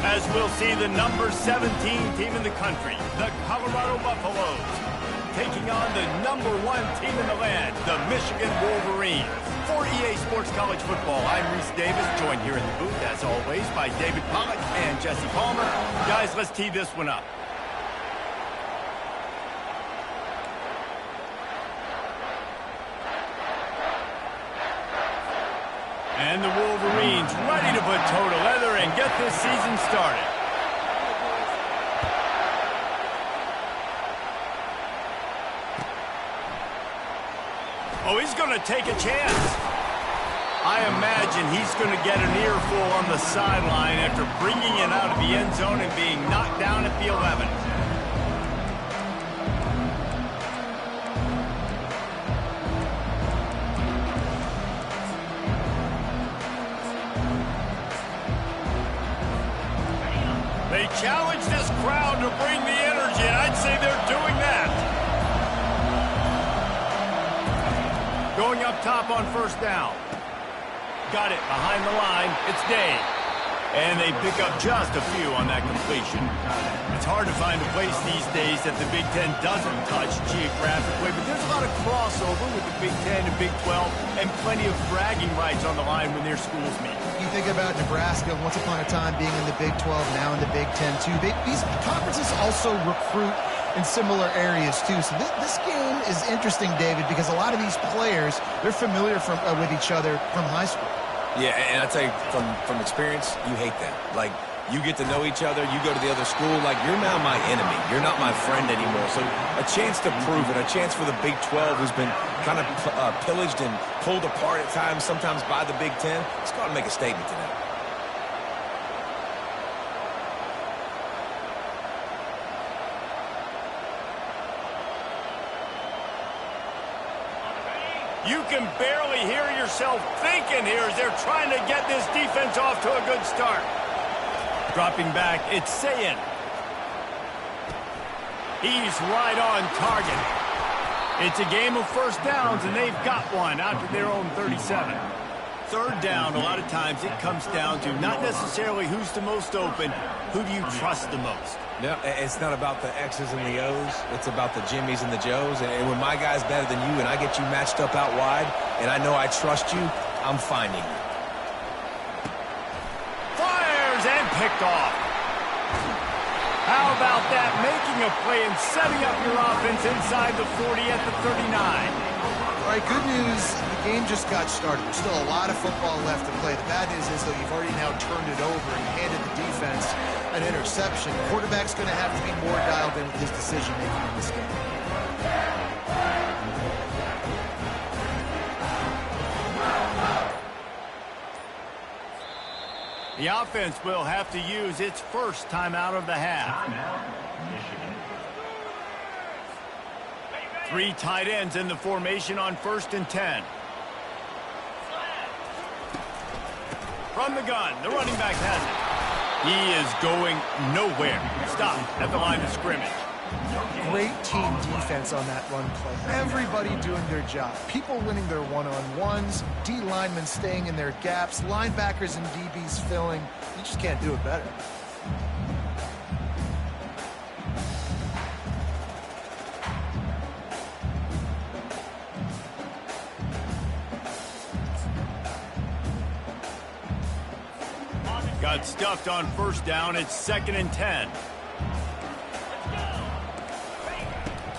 as we'll see the number 17 team in the country, the Colorado Buffaloes, taking on the number 1 team in the land, the Michigan Wolverines. For EA Sports College Football, I'm Reese Davis, joined here in the booth, as always, by David Pollack and Jesse Palmer. Guys, let's tee this one up. And the Wolverines ready to put toe to leather and get this season started. Oh, he's going to take a chance. I imagine he's going to get an earful on the sideline after bringing it out of the end zone and being knocked down at the 11. They challenge this crowd to bring the energy, and I'd say they're doing that. Going up top on first down. Got it behind the line. It's Dave. And they pick up just a few on that completion. It's hard to find a place these days that the Big Ten doesn't touch geographically, but there's a lot of crossover with the Big Ten and Big 12 and plenty of bragging rights on the line when their schools meet. You think about Nebraska, once upon a time being in the Big 12, now in the Big 10 too. These conferences also recruit in similar areas too. So this game is interesting, David, because a lot of these players, they're familiar with each other from high school. Yeah, and I tell you, from experience, you hate that. Like, you get to know each other, you go to the other school, like, you're now my enemy. You're not my friend anymore. So a chance to prove it, a chance for the Big 12, who's been kind of pillaged and pulled apart at times, sometimes by the Big 10. Let's go out and make a statement today. You can barely hear yourself thinking here as they're trying to get this defense off to a good start. Dropping back, it's Sayin. He's right on target. It's a game of first downs, and they've got one out to their own 37. Third down, a lot of times it comes down to not necessarily who's the most open, who do you trust the most? No, it's not about the X's and the O's. It's about the Jimmies and the Joes. And when my guy's better than you and I get you matched up out wide and I know I trust you, I'm finding you. Fires and picked off. How about that? Making a play and setting up your offense inside the 40 at the 39. All right, good news. The game just got started. There's still a lot of football left to play. The bad news is, though, you've already now turned it over and handed the defense an interception. The quarterback's going to have to be more dialed in with his decision-making in this game. The offense will have to use its first timeout of the half. Three tight ends in the formation on 1st and 10. From the gun, the running back has it. He is going nowhere. Stop at the line of scrimmage. Great team defense on that run play. Everybody doing their job. People winning their one-on-ones, D linemen staying in their gaps, linebackers and DBs filling. You just can't do it better. Got stuffed on first down. It's 2nd and 10.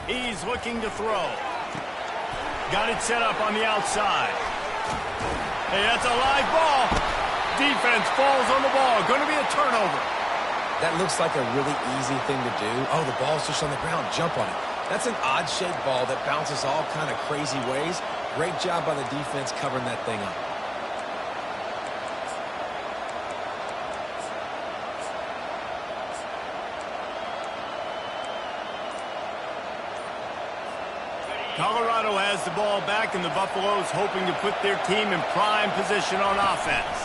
He's looking to throw. Got it set up on the outside. Hey, that's a live ball. Defense falls on the ball. Going to be a turnover. That looks like a really easy thing to do. Oh, the ball's just on the ground. Jump on it. That's an odd-shaped ball that bounces all kind of crazy ways. Great job by the defense covering that thing up. Colorado has the ball back, and the Buffaloes hoping to put their team in prime position on offense.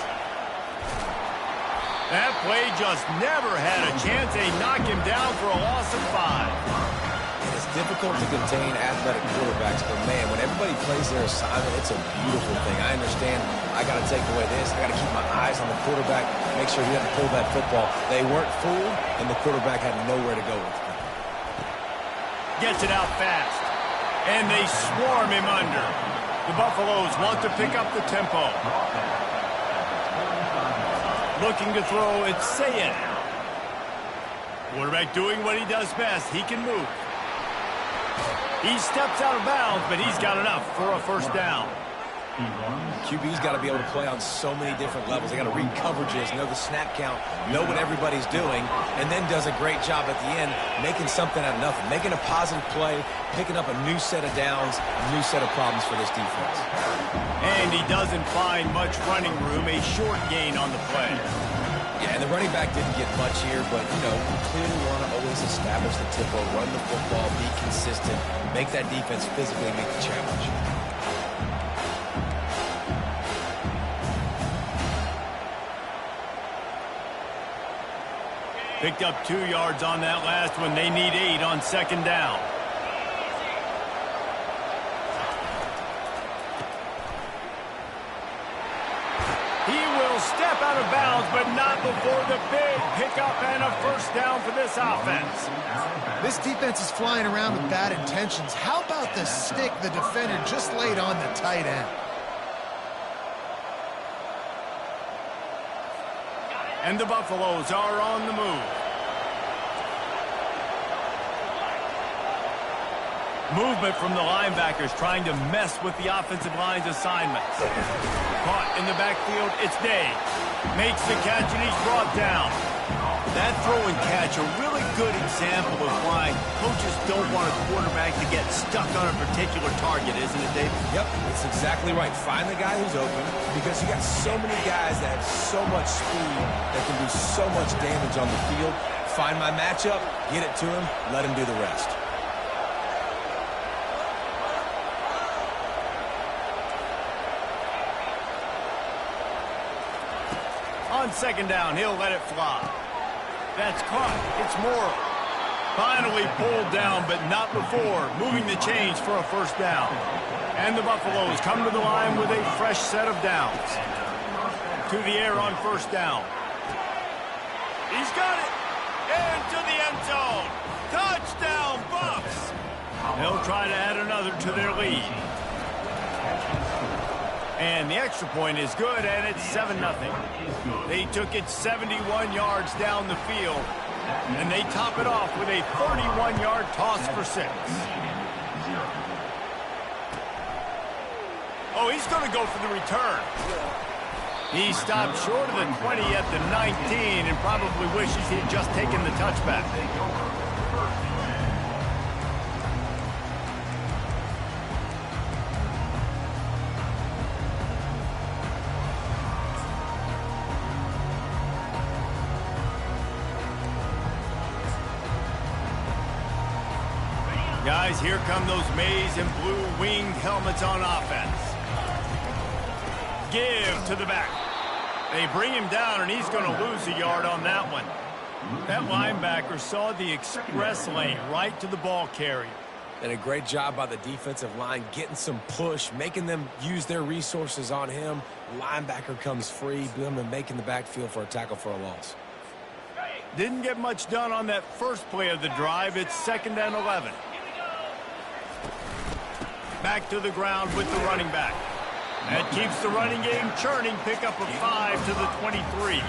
That play just never had a chance. They knock him down for a loss of 5. And as difficult to contain athletic quarterbacks, but man, when everybody plays their assignment, it's a beautiful thing. I understand I got to take away this. I got to keep my eyes on the quarterback, make sure he doesn't pull that football. They weren't fooled, and the quarterback had nowhere to go with it. Gets it out fast, and they swarm him under. The Buffaloes want to pick up the tempo. Looking to throw, it's Sayed. Quarterback doing what he does best. He can move. He steps out of bounds, but he's got enough for a first down. QB's got to be able to play on so many different levels. They got to read coverages, know the snap count, know what everybody's doing, and then does a great job at the end making something out of nothing, making a positive play, picking up a new set of downs, a new set of problems for this defense. And he doesn't find much running room, a short gain on the play. Yeah, and the running back didn't get much here, but, you know, you clearly want to always establish the tempo, run the football, be consistent, make that defense physically meet the challenge. Picked up 2 yards on that last one. They need 8 on second down. He will step out of bounds, but not before the big pickup and a first down for this offense. This defense is flying around with bad intentions. How about the stick the defender just laid on the tight end? And the Buffaloes are on the move. Movement from the linebackers trying to mess with the offensive line's assignments. Caught in the backfield, it's Day. Makes the catch and he's brought down. That throw and catch, a really good example of why coaches don't want a quarterback to get stuck on a particular target, isn't it, Dave? Yep, it's exactly right. Find the guy who's open, because you got so many guys that have so much speed that can do so much damage on the field. Find my matchup, get it to him, let him do the rest. On second down, he'll let it fly. That's caught. It's Morrow. Finally pulled down, but not before. Moving the chains for a first down. And the Buffaloes come to the line with a fresh set of downs. To the air on first down. He's got it. Into the end zone. Touchdown, Buffs. They'll try to add another to their lead. And the extra point is good, and it's 7-0. They took it 71 yards down the field, and they top it off with a 31-yard toss for 6. Oh, he's going to go for the return. He stopped short of the 20 at the 19 and probably wishes he had just taken the touchback. Guys, here come those maize and blue winged helmets on offense. Give to the back. They bring him down, and he's going to lose a yard on that one. That linebacker saw the express lane right to the ball carrier. And a great job by the defensive line, getting some push, making them use their resources on him. Linebacker comes free, making the backfield for a tackle for a loss. Didn't get much done on that first play of the drive. It's 2nd and 11. Back to the ground with the running back. That keeps the running game churning. Pick up a 5 to the 23.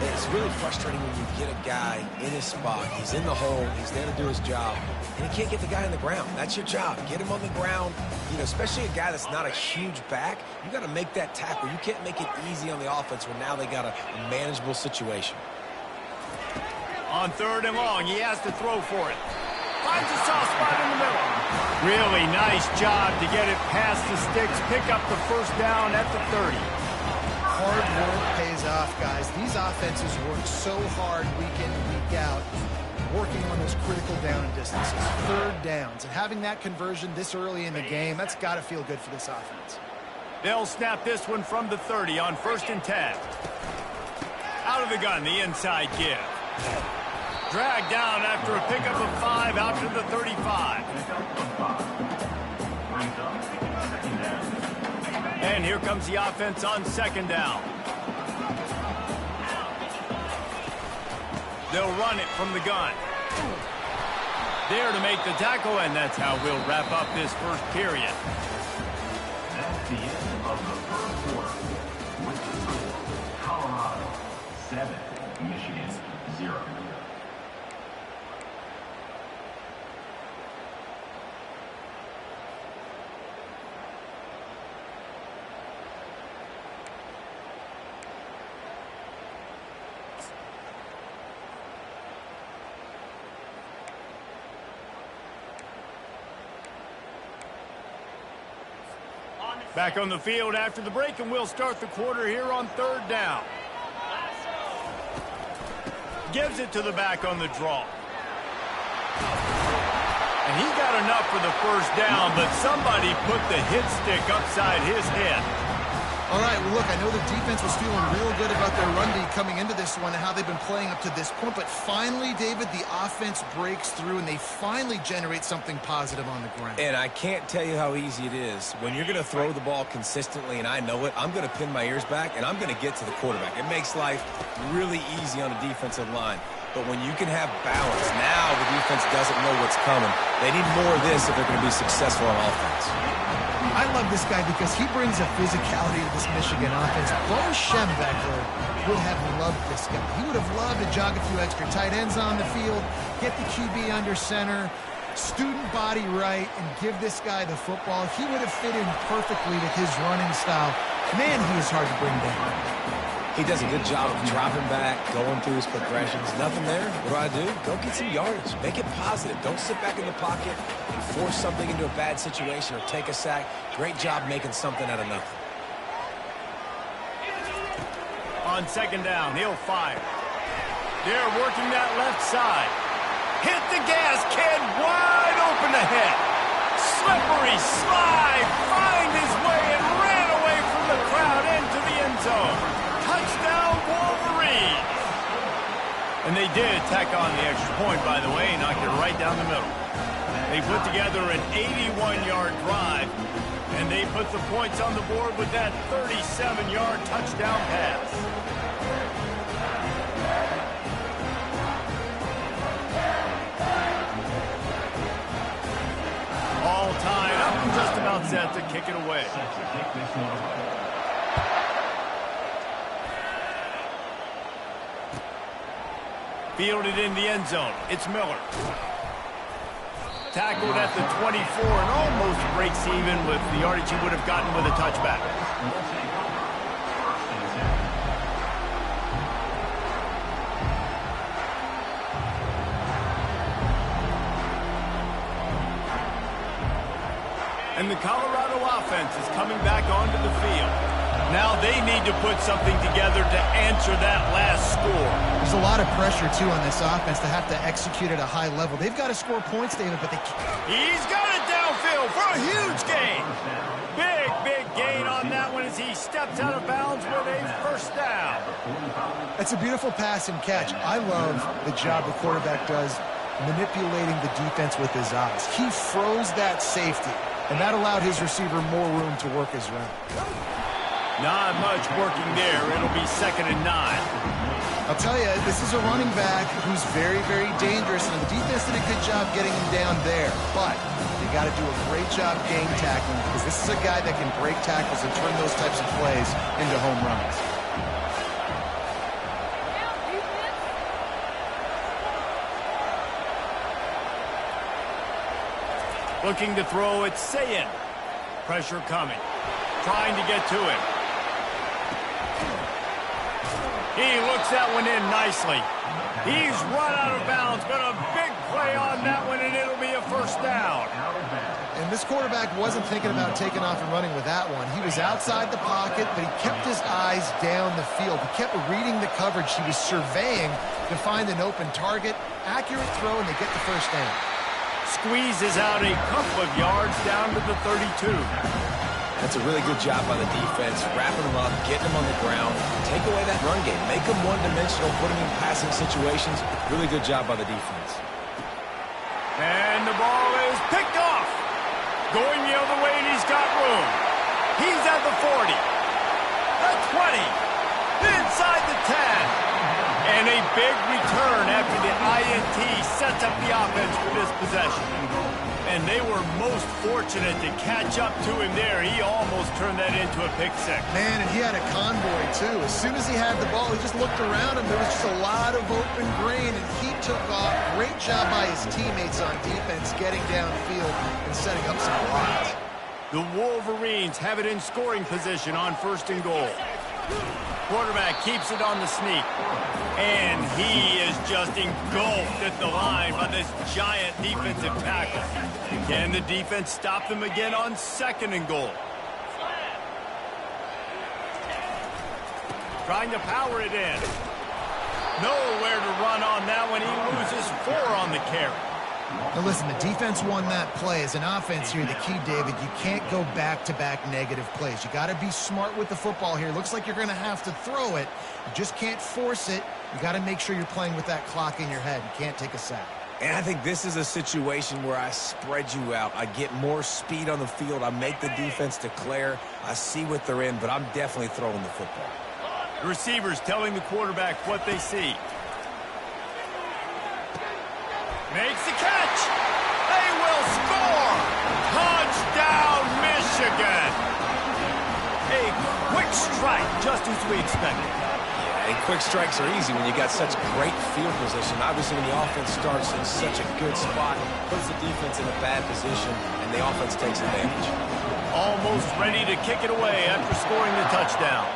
It's really frustrating when you get a guy in his spot. He's in the hole. He's there to do his job. And you can't get the guy on the ground. That's your job. Get him on the ground. You know, especially a guy that's not a huge back. You got to make that tackle. You can't make it easy on the offense when now they got a manageable situation. On 3rd and long, he has to throw for it. Finds a soft spot in the middle. Really nice job to get it past the sticks. Pick up the first down at the 30. Hard work pays off, guys. These offenses work so hard week in and week out, working on those critical down and distances, 3rd downs. And having that conversion this early in the game, that's got to feel good for this offense. They'll snap this one from the 30 on 1st and 10. Out of the gun, the inside give. Dragged down after a pickup of 5 out to the 35. And here comes the offense on second down. They'll run it from the gun. There to make the tackle, and that's how we'll wrap up this first period. That's the end of the first quarter. With the score, Colorado 7, Michigan 0. Back on the field after the break, and we'll start the quarter here on third down. Gives it to the back on the draw. And he got enough for the first down, but somebody put the hit stick upside his head. All right, well, look, I know the defense was feeling real good about their run D coming into this one and how they've been playing up to this point, but finally, David, the offense breaks through and they finally generate something positive on the ground. And I can't tell you how easy it is. When you're going to throw the ball consistently, and I know it, I'm going to pin my ears back, and I'm going to get to the quarterback. It makes life really easy on the defensive line. But when you can have balance, now the defense doesn't know what's coming. They need more of this if they're going to be successful on offense. I love this guy because he brings a physicality to this Michigan offense. Bo Schembechler would have loved this guy. He would have loved to jog a few extra tight ends on the field, get the QB under center, student body right, and give this guy the football. He would have fit in perfectly with his running style. Man, he is hard to bring down. He does a good job of dropping back, going through his progressions. Nothing there. What do? Go get some yardage. Make it positive. Don't sit back in the pocket and force something into a bad situation or take a sack. Great job making something out of nothing. On second down, he'll fire. They're working that left side. Hit the gas, kid. Wide open ahead. Slippery slide. Find his way and ran away from the crowd into the end zone. Touchdown, Wolverine! And they did tack on the extra point, by the way, knocked it right down the middle. They put together an 81-yard drive, and they put the points on the board with that 37-yard touchdown pass. All tied up and just about set to kick it away. Fielded in the end zone. It's Miller. Tackled at the 24 and almost breaks even with the yardage he would have gotten with a touchback. And the Colorado offense is coming back onto the field. Now they need to put something together to answer that last score. There's a lot of pressure, too, on this offense to have to execute at a high level. They've got to score points, David, but they can't. He's got it downfield for a huge gain. Big gain on that one as he steps out of bounds with a first down. It's a beautiful pass and catch. I love the job the quarterback does manipulating the defense with his eyes. He froze that safety, and that allowed his receiver more room to work his route. Not much working there. It'll be 2nd and 9. I'll tell you, this is a running back who's very dangerous, and the defense did a good job getting him down there. But you got to do a great job game tackling because this is a guy that can break tackles and turn those types of plays into home runs. Looking to throw, it's Sayin. Pressure coming. Trying to get to him. He looks that one in nicely. He's run out of bounds, but a big play on that one, and it'll be a first down. And this quarterback wasn't thinking about taking off and running with that one. He was outside the pocket, but he kept his eyes down the field. He kept reading the coverage. He was surveying to find an open target. Accurate throw, and they get the first down. Squeezes out a couple of yards down to the 32. That's a really good job by the defense, wrapping them up, getting them on the ground. Take away that run game. Make them one-dimensional, put them in passing situations. Really good job by the defense. And the ball is picked off. Going the other way, and he's got room. He's at the 40, the 20, inside the 10. And a big return after the INT sets up the offense for this possession. And they were most fortunate to catch up to him there. He almost turned that into a pick six. Man, and he had a convoy, too. As soon as he had the ball, he just looked around him. There was just a lot of open green, and he took off. Great job by his teammates on defense, getting downfield and setting up some blocks. The Wolverines have it in scoring position on 1st and goal. Quarterback keeps it on the sneak. And he is just engulfed at the line by this giant defensive tackle. Can the defense stop them again on 2nd and goal? Trying to power it in. Nowhere to run on that one. He loses 4 on the carry. Now listen, the defense won that play. As an offense here, the key, David, you can't go back-to-back negative plays. You got to be smart with the football here. Looks like you're going to have to throw it. You just can't force it. You got to make sure you're playing with that clock in your head. You can't take a sack. And I think this is a situation where I spread you out. I get more speed on the field. I make the defense declare. I see what they're in, but I'm definitely throwing the football. The receivers telling the quarterback what they see. Makes the catch. They will score. Touchdown, Michigan. A quick strike, just as we expected. Yeah, and quick strikes are easy when you got such great field position. Obviously, when the offense starts in such a good spot, puts the defense in a bad position, and the offense takes advantage. Almost ready to kick it away after scoring the touchdown.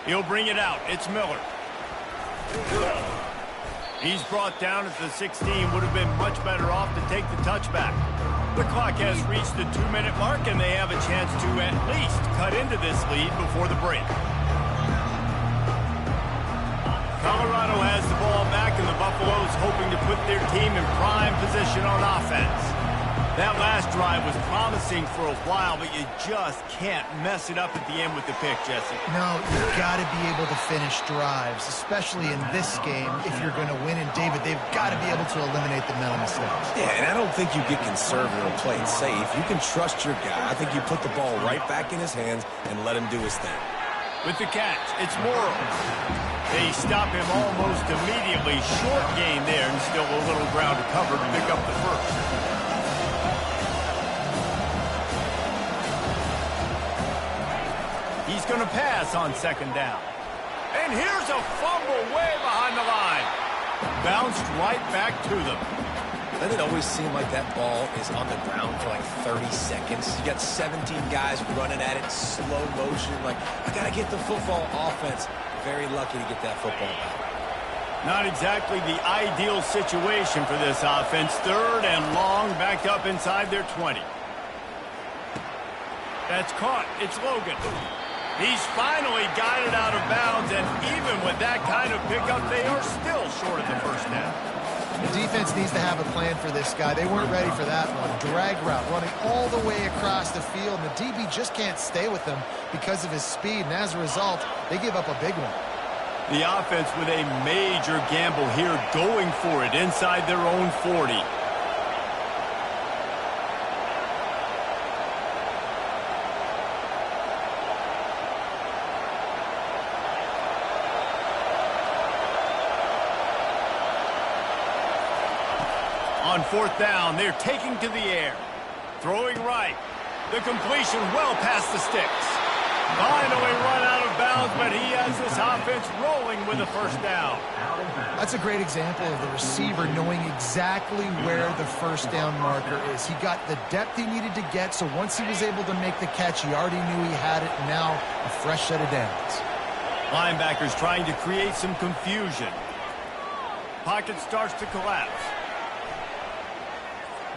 He'll bring it out. It's Miller. He's brought down at the 16. Would have been much better off to take the touchback. The clock has reached the 2-minute mark, and they have a chance to at least cut into this lead before the break. Colorado has the ball back, and the Buffaloes hoping to put their team in prime position on offense. That last drive was promising for a while, but you just can't mess it up at the end with the pick, Jesse. No, you've got to be able to finish drives, especially in this game if you're going to win. And, David, they've got to be able to eliminate the mental mistakes. Yeah, and I don't think you get conservative or play it safe. You can trust your guy. I think you put the ball right back in his hands and let him do his thing. With the catch, it's Morrow. They stop him almost immediately. Short gain there, and still a little ground to cover to pick up the first. He's going to pass on 2nd down. And here's a fumble way behind the line. Bounced right back to them. Doesn't it always seem like that ball is on the ground for like 30 seconds? You got 17 guys running at it, slow motion. Like, I got to get the football. Offense, very lucky to get that football back. Not exactly the ideal situation for this offense. 3rd and long, backed up inside their 20. That's caught. It's Logan. He's finally got it out of bounds, and even with that kind of pickup, they are still short of the first down. The defense needs to have a plan for this guy. They weren't ready for that one. Drag route, running all the way across the field, and the DB just can't stay with him because of his speed, and as a result, they give up a big one. The offense with a major gamble here, going for it inside their own 40. On 4th down, they're taking to the air. Throwing right. The completion well past the sticks. Finally run out of bounds, but he has this offense rolling with a first down. That's a great example of the receiver knowing exactly where the first down marker is. He got the depth he needed to get, so once he was able to make the catch, he already knew he had it, and now a fresh set of downs. Linebackers trying to create some confusion. Pocket starts to collapse.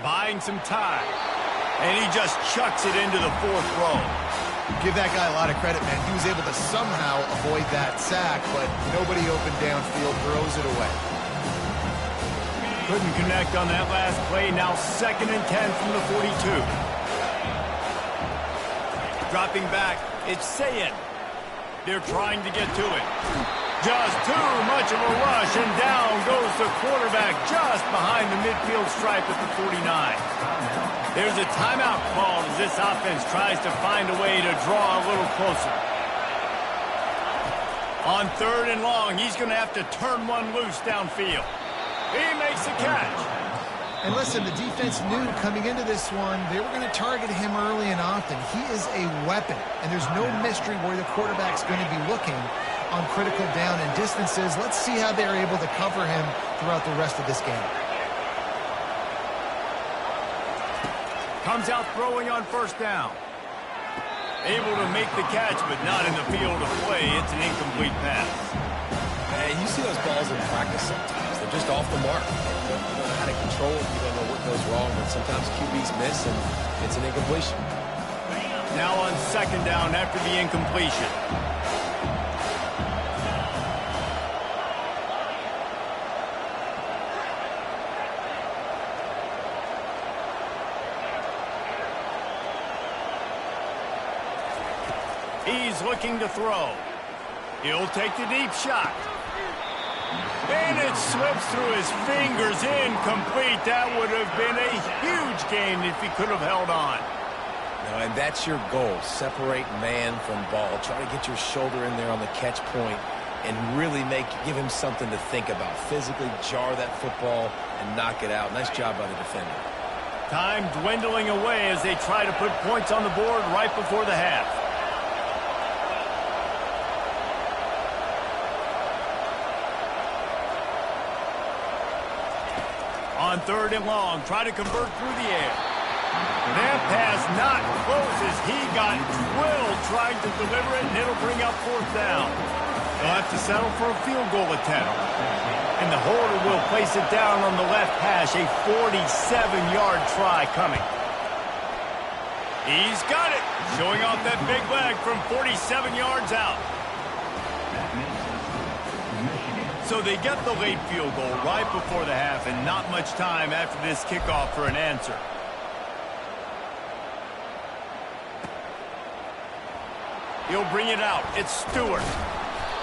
Buying some time. And he just chucks it into the 4th row. Give that guy a lot of credit, man. He was able to somehow avoid that sack, but nobody open downfield throws it away. Couldn't connect on that last play. Now 2nd and 10 from the 42. Dropping back, it's Sayin. They're trying to get to it. Just too much of a rush, and down goes the quarterback just behind the midfield stripe at the 49. There's a timeout called as this offense tries to find a way to draw a little closer. On 3rd and long, he's going to have to turn one loose downfield. He makes the catch. And listen, the defense knew coming into this one, they were going to target him early and often. He is a weapon, and there's no mystery where the quarterback's going to be looking on critical down and distances. Let's see how they're able to cover him throughout the rest of this game. Comes out throwing on 1st down. Able to make the catch, but not in the field of play. It's an incomplete pass. And you see those balls in practice sometimes. They're just off the mark. You don't know how to control it. You don't know what goes wrong, but sometimes QBs miss, and it's an incompletion. Now on 2nd down after the incompletion. He's looking to throw. He'll take the deep shot. And it slips through his fingers, incomplete. That would have been a huge gain if he could have held on. No, and that's your goal. Separate man from ball. Try to get your shoulder in there on the catch point and really give him something to think about. Physically jar that football and knock it out. Nice job by the defender. Time dwindling away as they try to put points on the board right before the half. On 3rd and long, try to convert through the air. That pass not close as he got drilled trying to deliver it, and it'll bring up 4th down. They'll have to settle for a field goal attempt. And the holder will place it down on the left hash, a 47-yard try coming. He's got it, showing off that big leg from 47 yards out. So they get the late field goal right before the half, and not much time after this kickoff for an answer. He'll bring it out. It's Stewart.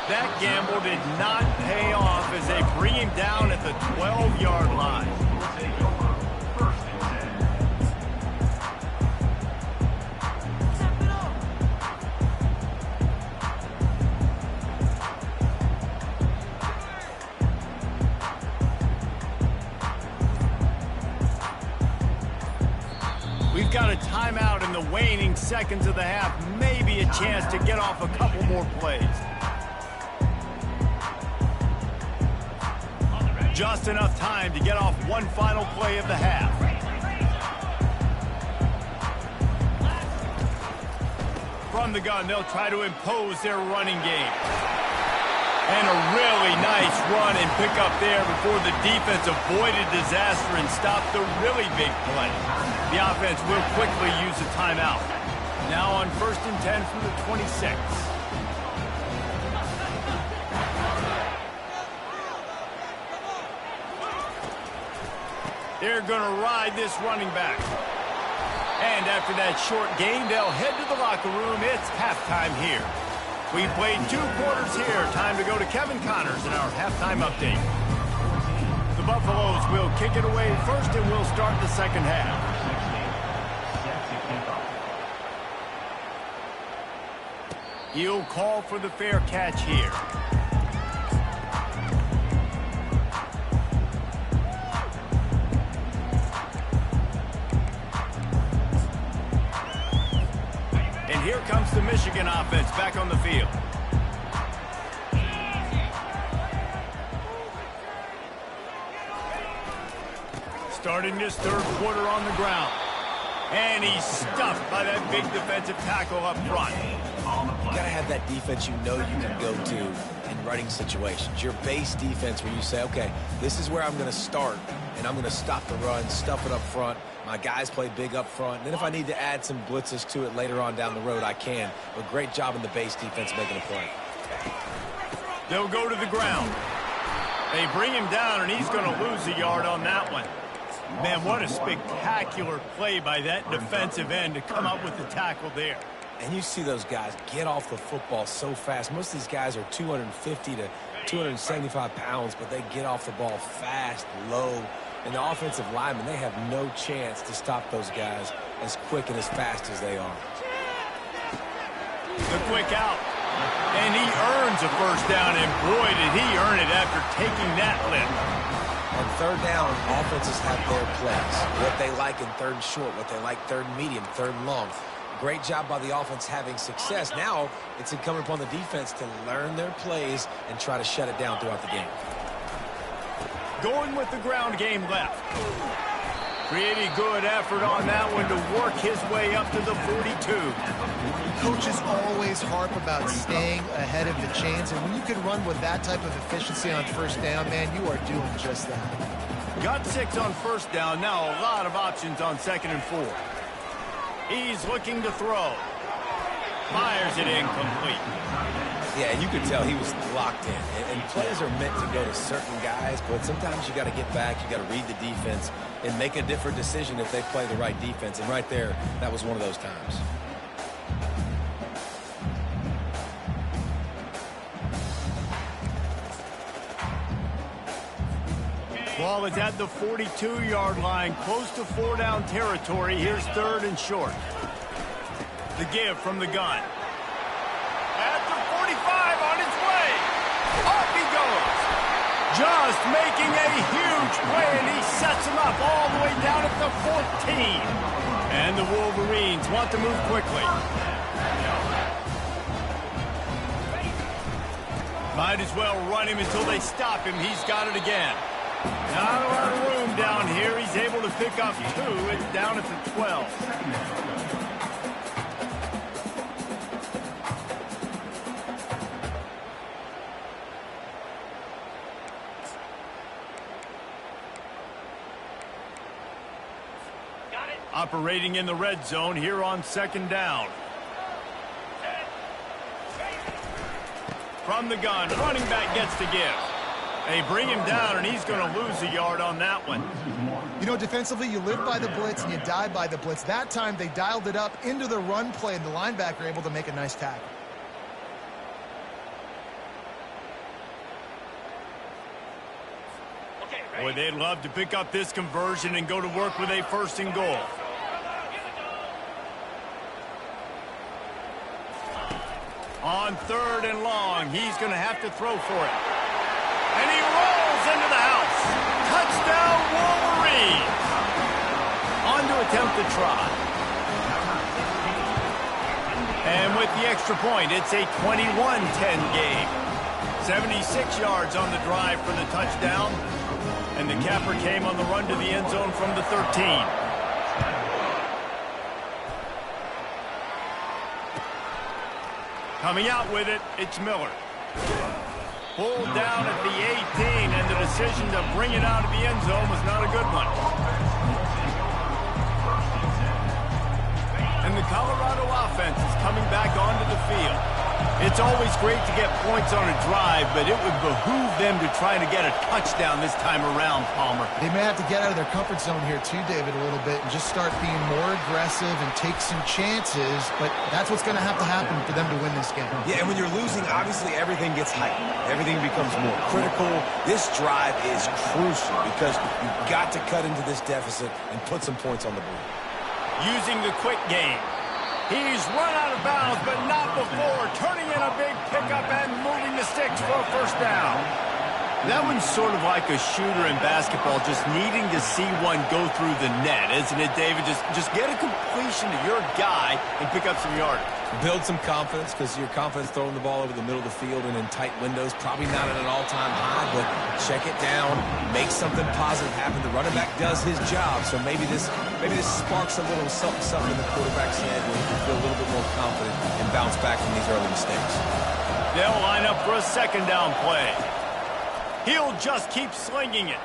That gamble did not pay off as they bring him down at the 12-yard line. We've got a timeout in the waning seconds of the half. Maybe a chance to get off a couple more plays. Just enough time to get off one final play of the half. From the gun, they'll try to impose their running game. And a really nice run and pick up there before the defense avoided disaster and stopped the really big play. The offense will quickly use a timeout. Now on 1st and 10 from the 26. They're going to ride this running back. And after that short gain, they'll head to the locker room. It's halftime here. We've played 2 quarters here. Time to go to Kevin Connors in our halftime update. The Buffaloes will kick it away first, and we'll start the second half. He'll call for the fair catch here. And here comes the Michigan offense back on the field. Starting this 3rd quarter on the ground. And he's stuffed by that big defensive tackle up front. You got to have that defense you know you can go to in running situations. Your base defense where you say, okay, this is where I'm going to start, and I'm going to stop the run, stuff it up front. My guys play big up front. Then if I need to add some blitzes to it later on down the road, I can. But great job in the base defense making a play. They'll go to the ground. They bring him down, and he's going to lose a yard on that one. Man, what a spectacular play by that defensive end to come up with the tackle there. And you see those guys get off the football so fast. Most of these guys are 250 to 275 pounds, but they get off the ball fast, low. And the offensive linemen, they have no chance to stop those guys as quick and as fast as they are. The quick out. And he earns a first down, and boy, did he earn it after taking that lift. On third down, offenses have their plays. What they like in third and short, what they like third and medium, third and long. Great job by the offense having success. Now it's incumbent upon the defense to learn their plays and try to shut it down throughout the game. Going with the ground game left. Pretty good effort on that one to work his way up to the 42. Coaches always harp about staying ahead of the chains, and when you can run with that type of efficiency on first down, man, you are doing just that. Got 6 on first down. Now a lot of options on 2nd and 4. He's looking to throw. Fires it incomplete. Yeah, you could tell he was locked in. And plays are meant to go to certain guys, but sometimes you got to get back, you got to read the defense, and make a different decision if they play the right defense. And right there, that was one of those times. Ball is at the 42-yard line, close to 4-down territory. Here's 3rd and short. The give from the gun. At the 45, on its way. Off he goes. Just making a huge play, and he sets him up all the way down at the 14. And the Wolverines want to move quickly. Might as well run him until they stop him. He's got it again. Not a lot of room down here. He's able to pick up 2. It's down at the 12. Operating in the red zone here on 2nd down. From the gun, running back gets to give. They bring him down, and he's going to lose a yard on that one. You know, defensively, you live by the blitz and you die by the blitz. That time, they dialed it up into the run play, and the linebacker able to make a nice tackle. Boy, they'd love to pick up this conversion and go to work with a 1st and goal. On 3rd and long, he's going to have to throw for it. And he rolls into the house. Touchdown, Wolverines. On to attempt the try. And with the extra point, it's a 21-10 game. 76 yards on the drive for the touchdown. And the capper came on the run to the end zone from the 13. Coming out with it, it's Miller. Pulled down at the 18, and the decision to bring it out of the end zone was not a good one. And the Colorado offense is coming back onto the field. It's always great to get points on a drive, but it would behoove them to try to get a touchdown this time around, Palmer. They may have to get out of their comfort zone here too, David, a little bit and just start being more aggressive and take some chances, but that's what's going to have to happen for them to win this game. Yeah, and when you're losing, obviously everything gets heightened. Everything becomes more critical. This drive is crucial because you've got to cut into this deficit and put some points on the board. Using the quick game. He's run out of bounds, but not before. Turning in a big pickup and moving the sticks for a 1st down. That one's sort of like a shooter in basketball, just needing to see one go through the net, isn't it, David? Just get a completion to your guy and pick up some yardage. Build some confidence, because your confidence throwing the ball over the middle of the field and in tight windows, probably not at an all-time high, but check it down, make something positive happen. The running back does his job, so maybe this sparks a little something in the quarterback's head where he can feel a little bit more confident and bounce back from these early mistakes. They'll line up for a 2nd down play. He'll just keep slinging it.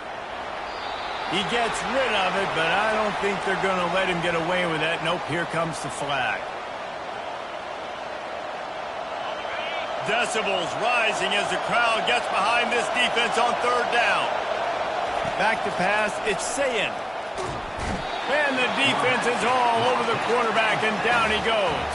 He gets rid of it, but I don't think they're going to let him get away with that. Nope, here comes the flag. Decibels rising as the crowd gets behind this defense on third down. Back to pass, it's Sayin. And the defense is all over the quarterback, and down he goes.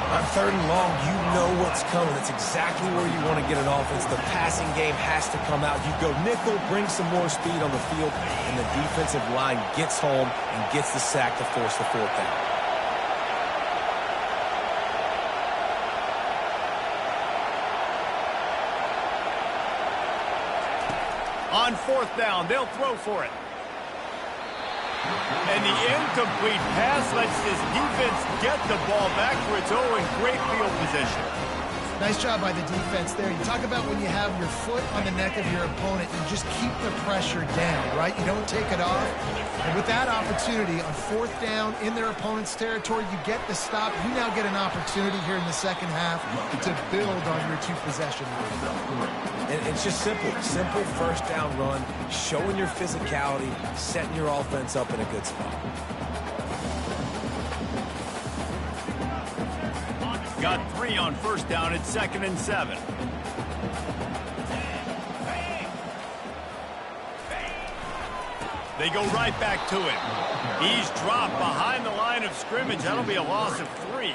On third and long, you know what's coming. That's exactly where you want to get an offense. The passing game has to come out. You go nickel, bring some more speed on the field, and the defensive line gets home and gets the sack to force the fourth down. On fourth down, they'll throw for it. And the incomplete pass lets this defense get the ball back for its own in great field position. Nice job by the defense there. You talk about when you have your foot on the neck of your opponent, you just keep the pressure down, right? You don't take it off. And with that opportunity on fourth down in their opponent's territory, you get the stop. You now get an opportunity here in the second half to build on your two-possession run. And it's just simple first down run, showing your physicality, setting your offense up in a good spot. Got 3 on first down at 2nd and 7. They go right back to him. He's dropped behind the line of scrimmage. That'll be a loss of 3.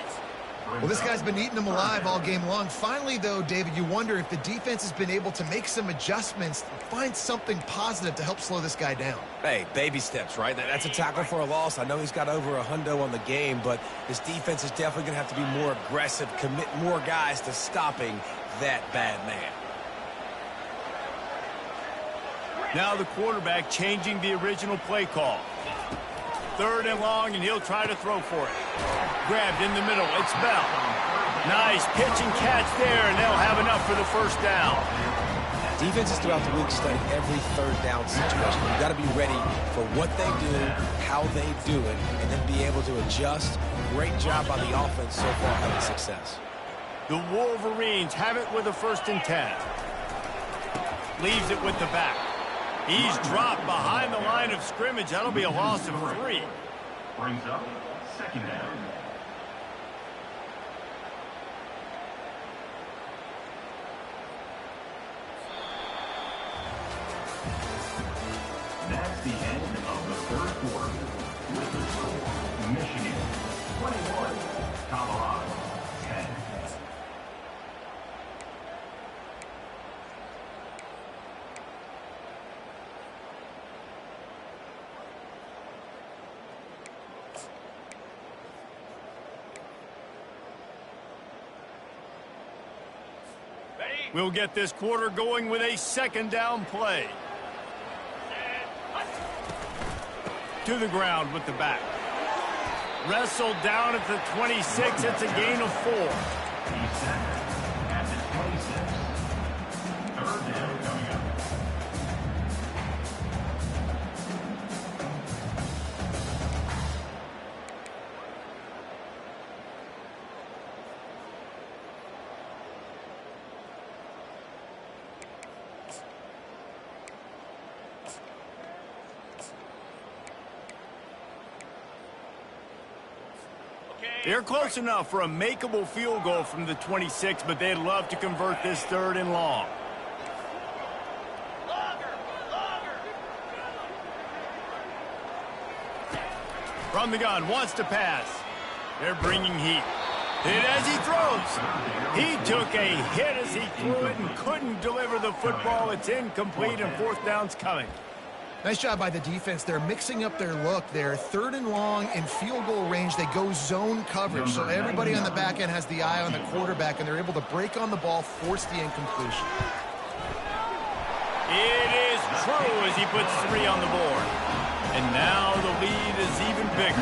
Well, this guy's been eating them alive all game long. Finally, though, David, you wonder if the defense has been able to make some adjustments, find something positive to help slow this guy down. Hey, baby steps, right? That's a tackle for a loss. I know he's got over a hundo on the game, but his defense is definitely going to have to be more aggressive, commit more guys to stopping that bad man. Now the quarterback changing the original play call. 3rd and long, and he'll try to throw for it. Grabbed in the middle. It's Bell. Nice pitch and catch there, and they'll have enough for the first down. Defenses throughout the week study every third down situation. You've got to be ready for what they do, how they do it, and then be able to adjust. Great job by the offense so far having success. The Wolverines have it with a 1st and 10. Leaves it with the back. He's dropped behind the line of scrimmage. That'll be a loss of 3. Brings up 2nd down. That's the end of the 3rd quarter. With the score, Michigan 21, Colorado 10. We'll get this quarter going with a 2nd down play. To the ground with the back. Wrestled down at the 26. It's a gain of 4. He's set at the 26. 3rd down coming up. They're close enough for a makeable field goal from the 26, but they'd love to convert this 3rd and long. From the gun, wants to pass. They're bringing heat. Hit as he throws. He took a hit as he threw it and couldn't deliver the football. It's incomplete, and 4th down's coming. Nice job by the defense. They're mixing up their look there. 3rd and long in field goal range. They go zone coverage. So everybody on the back end has the eye on the quarterback, and they're able to break on the ball, force the incompletion. It is true as he puts 3 on the board. And now the lead is even bigger.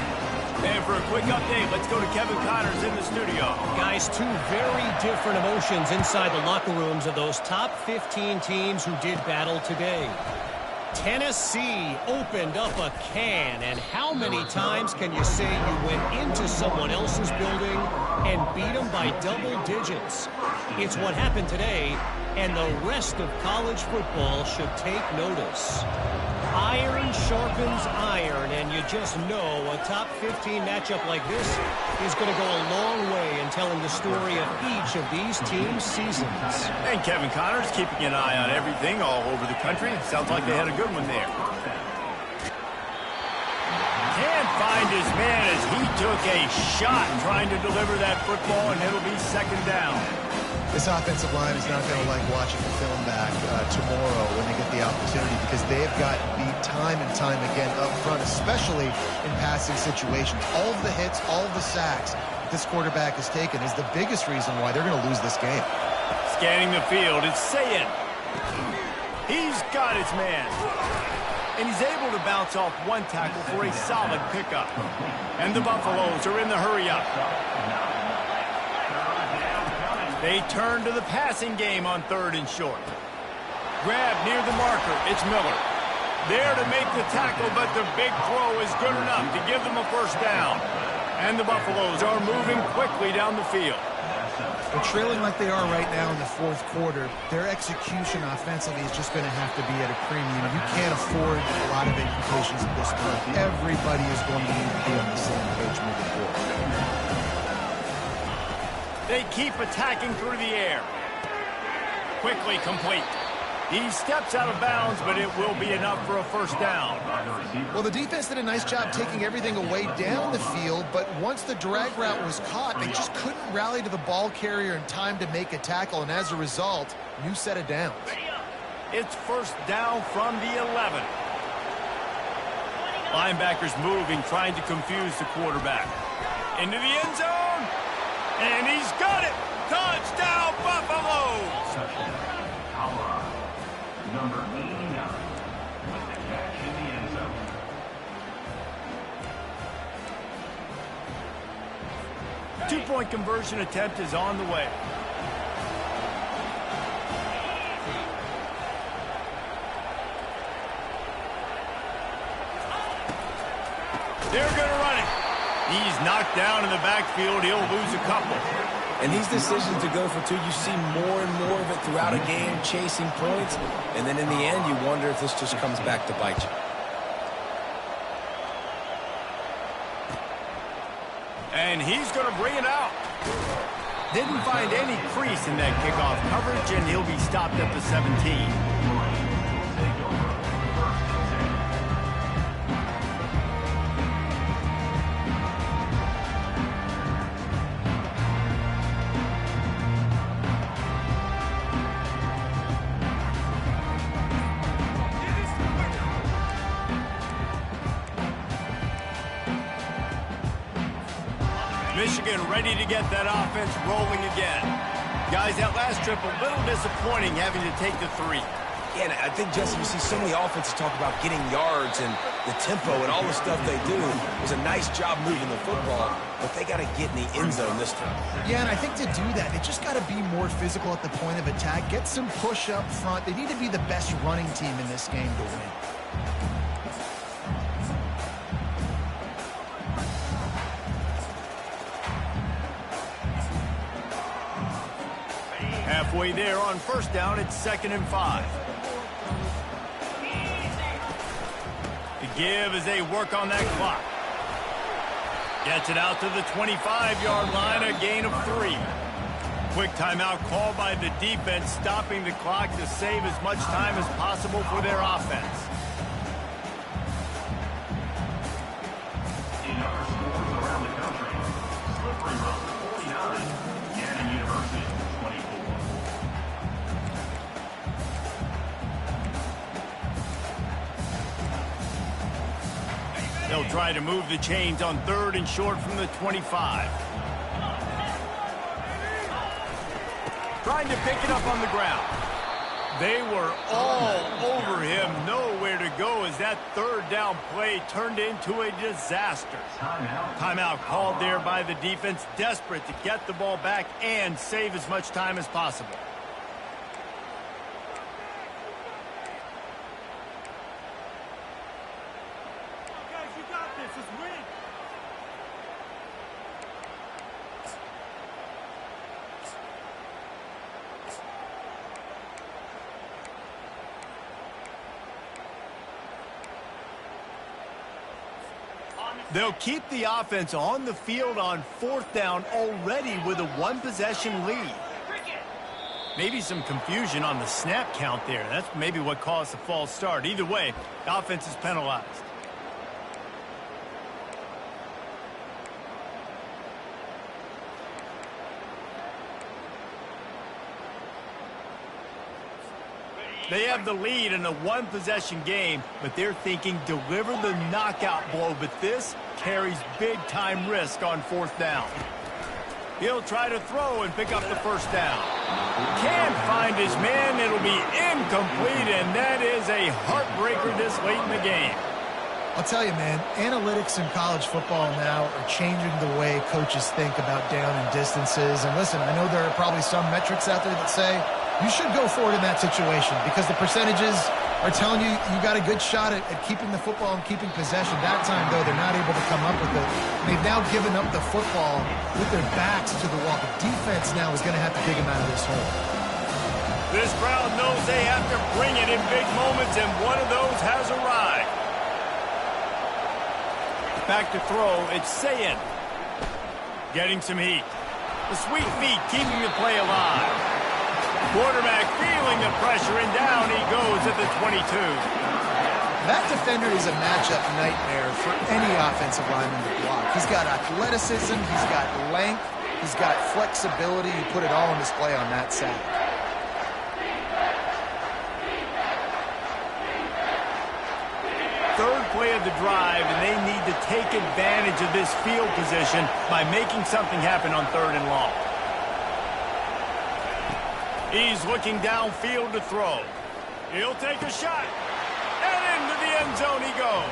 And for a quick update, let's go to Kevin Connors in the studio. Guys, 2 very different emotions inside the locker rooms of those top 15 teams who did battle today. Tennessee opened up a can, and how many times can you say you went into someone else's building and beat them by double digits? It's what happened today, and the rest of college football should take notice. Iron sharpens iron, and you just know a top 15 matchup like this is going to go a long way in telling the story of each of these teams' seasons. And Kevin Connors keeping an eye on everything all over the country. Sounds like they had a good one there. Can't find his man as he took a shot trying to deliver that football, and it'll be second down. This offensive line is not going to like watching the film back tomorrow when they get the opportunity, because they have gotten beat time and time again up front, especially in passing situations. All of the hits, all of the sacks this quarterback has taken is the biggest reason why they're going to lose this game. Scanning the field, it's Sayin. He's got his man. And he's able to bounce off one tackle for a solid pickup. And the Buffaloes are in the hurry-up. They turn to the passing game on 3rd and short. Grab near the marker. It's Miller. There to make the tackle, but the big throw is good enough to give them a first down. And the Buffaloes are moving quickly down the field. But trailing like they are right now in the 4th quarter, their execution offensively is just going to have to be at a premium. You can't afford a lot of incompletions at this point. Everybody is going to need to be on the same page moving forward. They keep attacking through the air. Quickly complete. He steps out of bounds, but it will be enough for a first down. Well, the defense did a nice job taking everything away down the field, but once the drag route was caught, they just couldn't rally to the ball carrier in time to make a tackle, and as a result, new set of downs. It's first down from the 11. Linebackers moving, trying to confuse the quarterback. Into the end zone, and he's got it! Touchdown, Buffalo! Number 89 with the catch in the end zone. Two-point conversion attempt is on the way. They're going to run it. He's knocked down in the backfield. He'll lose a couple. And these decisions to go for 2, you see more and more of it throughout a game, chasing points. And then in the end, you wonder if this just comes back to bite you. And he's going to bring it out. Didn't find any crease in that kickoff coverage, and he'll be stopped at the 17. Michigan ready to get that offense rolling again. Guys, that last trip a little disappointing having to take the 3. Yeah, and I think, Jesse, you see so many offenses talk about getting yards and the tempo and all the stuff they do. It was a nice job moving the football, but they got to get in the end zone this time. Yeah, and I think to do that, they just got to be more physical at the point of attack, get some push up front. They need to be the best running team in this game to win. Halfway there on first down, it's 2nd and 5. The give as they work on that clock. Gets it out to the 25-yard line, a gain of 3. Quick timeout called by the defense, stopping the clock to save as much time as possible for their offense. In other schools around the country, Slippery Rock 49, Gannon University 24. They'll try to move the chains on 3rd and short from the 25. Trying to pick it up on the ground. They were all over him, nowhere to go as that 3rd down play turned into a disaster. Timeout called there by the defense, desperate to get the ball back and save as much time as possible. They'll keep the offense on the field on 4th down already with a 1-possession lead. Maybe some confusion on the snap count there. That's maybe what caused the false start. Either way, the offense is penalized. They have the lead in a 1-possession game, but they're thinking deliver the knockout blow, but this carries big-time risk on 4th down. He'll try to throw and pick up the 1st down. Can't find his man. It'll be incomplete, and that is a heartbreaker this late in the game. I'll tell you, man, analytics in college football now are changing the way coaches think about down and distances. And listen, I know there are probably some metrics out there that say you should go for it in that situation because the percentages are telling you you got a good shot at keeping the football and keeping possession. That time, though, they're not able to come up with it. They've now given up the football with their backs to the wall. The defense now is going to have to dig them out of this hole. This crowd knows they have to bring it in big moments, and one of those has arrived. Back to throw, it's Sayin. Getting some heat. The sweet feet keeping the play alive. Quarterback feeling the pressure, and down he goes at the 22. That defender is a matchup nightmare for any offensive lineman to block. He's got athleticism, he's got length, he's got flexibility. You put it all on display on that sack. Third play of the drive, and they need to take advantage of this field position by making something happen on 3rd and long. He's looking downfield to throw. He'll take a shot. And into the end zone he goes.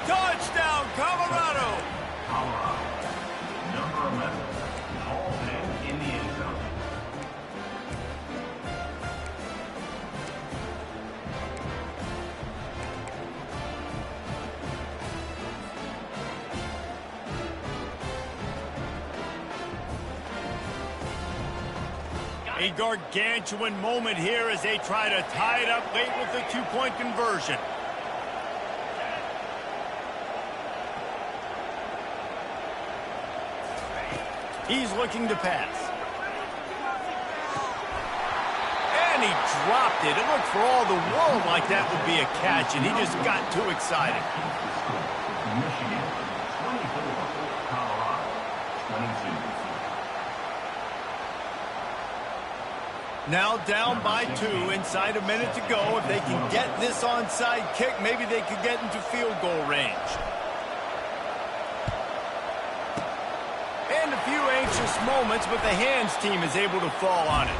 Touchdown, Colorado. Colorado. Number 11. Tall man in the end zone. A gargantuan moment here as they try to tie it up late with the 2-point conversion. He's looking to pass. And he dropped it. It looked for all the world like that would be a catch, and he just got too excited. Michigan, 24. Colorado, 22. Now down by 2, inside a minute to go. If they can get this onside kick, maybe they could get into field goal range. And a few anxious moments, but the hands team is able to fall on it.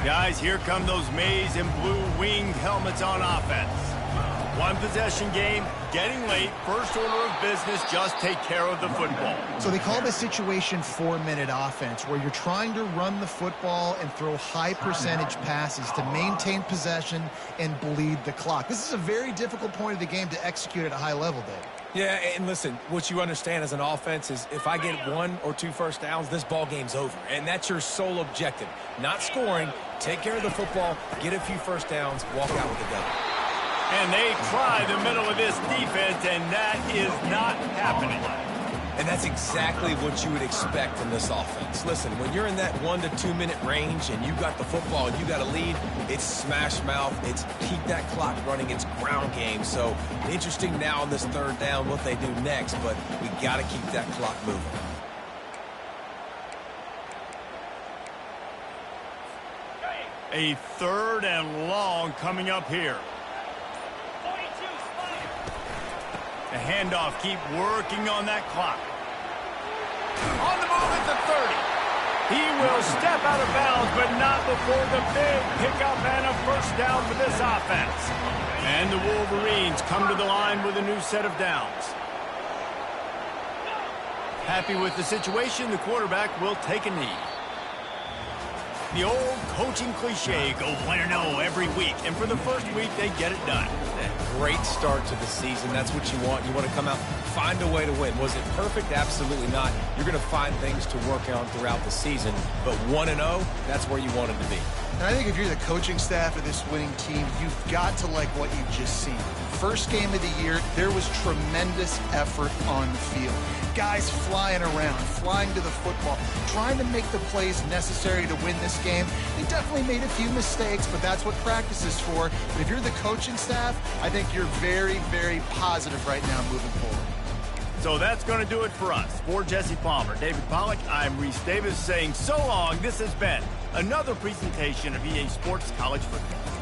Guys, here come those maize and blue winged helmets on offense. 1-possession game, getting late, first order of business, just take care of the football. So they call this situation 4-minute offense, where you're trying to run the football and throw high percentage passes to maintain possession and bleed the clock. This is a very difficult point of the game to execute at a high level, Dave. Yeah, and listen, what you understand as an offense is if I get 1 or 2 first downs, this ball game's over. And that's your sole objective. Not scoring, take care of the football, get a few first downs, walk out with the W. And they try the middle of this defense, and that is not happening. And that's exactly what you would expect from this offense. Listen, when you're in that 1 to 2 minute range and you got the football and you got a lead, it's smash mouth, it's keep that clock running, it's ground game. So interesting now on this 3rd down what they do next, but we got to keep that clock moving. A 3rd and long coming up here. The handoff, keep working on that clock. On the move at the 30. He will step out of bounds, but not before the big pickup and a first down for this offense. And the Wolverines come to the line with a new set of downs. Happy with the situation, the quarterback will take a knee. The old coaching cliche, go 1-0 every week. And for the first week, they get it done. Great start to the season. That's what you want. You want to come out, find a way to win. Was it perfect? Absolutely not. You're going to find things to work on throughout the season. But 1-0, that's where you want it to be. And I think if you're the coaching staff of this winning team, you've got to like what you've just seen. First game of the year, there was tremendous effort on the field. Guys flying around, flying to the football, trying to make the plays necessary to win this game. They definitely made a few mistakes, but that's what practice is for. But if you're the coaching staff, I think you're very, very positive right now moving forward. So that's going to do it for us. For Jesse Palmer, David Pollack, I'm Reese Davis saying so long. This has been another presentation of EA Sports College Football.